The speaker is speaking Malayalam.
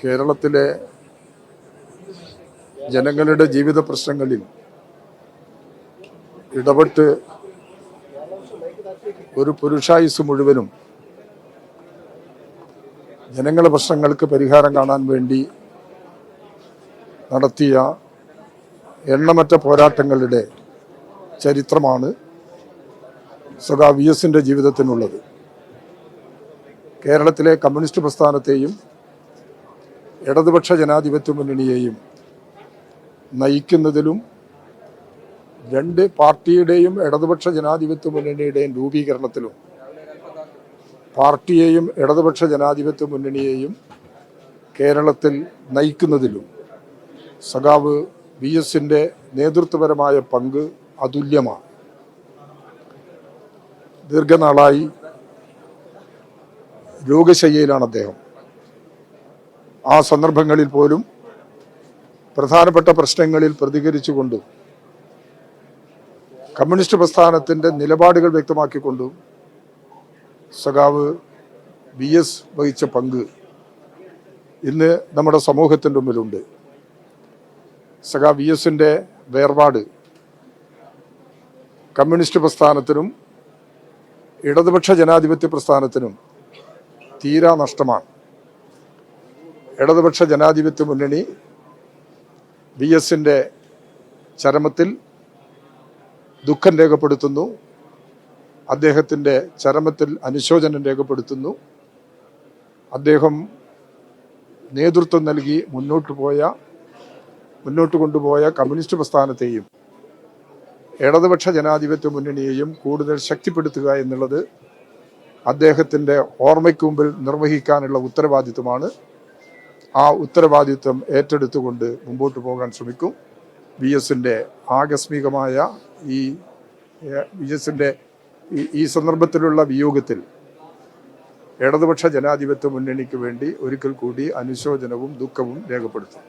കേരളത്തിലെ ജനങ്ങളുടെ ജീവിത പ്രശ്നങ്ങളിൽ ഇടപെട്ട് ഒരു പുരുഷായുസ് മുഴുവനും ജനങ്ങളുടെ പ്രശ്നങ്ങൾക്ക് പരിഹാരം കാണാൻ വേണ്ടി നടത്തിയ എണ്ണമറ്റ പോരാട്ടങ്ങളുടെ ചരിത്രമാണ് സഖാവ് വി എസിൻ്റെ ജീവിതത്തിനുള്ളത്. കേരളത്തിലെ കമ്മ്യൂണിസ്റ്റ് പ്രസ്ഥാനത്തെയും ഇടതുപക്ഷ ജനാധിപത്യ മുന്നണിയെയും നയിക്കുന്നതിലും രണ്ട് പാർട്ടിയുടെയും ഇടതുപക്ഷ ജനാധിപത്യ മുന്നണിയുടെയും രൂപീകരണത്തിലും പാർട്ടിയെയും ഇടതുപക്ഷ ജനാധിപത്യ മുന്നണിയെയും കേരളത്തിൽ നയിക്കുന്നതിലും സഖാവ് വി എസിൻ്റെ നേതൃത്വപരമായ പങ്ക് അതുല്യമാണ്. ദീർഘനാളായി രോഗശയ്യയിലാണ് അദ്ദേഹം. ആ സന്ദർഭങ്ങളിൽ പോലും പ്രധാനപ്പെട്ട പ്രശ്നങ്ങളിൽ പ്രതികരിച്ചുകൊണ്ടും കമ്മ്യൂണിസ്റ്റ് പ്രസ്ഥാനത്തിൻ്റെ നിലപാടുകൾ വ്യക്തമാക്കിക്കൊണ്ടും സഖാവ് വി എസ് വഹിച്ച പങ്ക് ഇന്ന് നമ്മുടെ സമൂഹത്തിൻ്റെ മുമ്പിലുണ്ട്. സഖാവ് വി എസിൻ്റെ വേർപാട് കമ്മ്യൂണിസ്റ്റ് പ്രസ്ഥാനത്തിനും ഇടതുപക്ഷ ജനാധിപത്യ പ്രസ്ഥാനത്തിനും തീരാ നഷ്ടമാണ്. ഇടതുപക്ഷ ജനാധിപത്യ മുന്നണി വി എസിൻ്റെ ചരമത്തിൽ ദുഃഖം രേഖപ്പെടുത്തുന്നു, അദ്ദേഹത്തിൻ്റെ ചരമത്തിൽ അനുശോചനം രേഖപ്പെടുത്തുന്നു. അദ്ദേഹം നേതൃത്വം നൽകി മുന്നോട്ട് കൊണ്ടുപോയ കമ്മ്യൂണിസ്റ്റ് പ്രസ്ഥാനത്തെയും ഇടതുപക്ഷ ജനാധിപത്യ മുന്നണിയെയും കൂടുതൽ ശക്തിപ്പെടുത്തുക എന്നുള്ളത് അദ്ദേഹത്തിൻ്റെ ഓർമ്മയ്ക്ക് മുമ്പിൽ നിർവഹിക്കാനുള്ള ഉത്തരവാദിത്വമാണ്. ആ ഉത്തരവാദിത്വം ഏറ്റെടുത്തുകൊണ്ട് മുമ്പോട്ട് പോകാൻ ശ്രമിക്കും. വി എസിൻ്റെ ആകസ്മികമായ ഈ സന്ദർഭത്തിലുള്ള വിയോഗത്തിൽ ഇടതുപക്ഷ ജനാധിപത്യ മുന്നണിക്ക് വേണ്ടി ഒരിക്കൽ കൂടി അനുശോചനവും ദുഃഖവും രേഖപ്പെടുത്തും.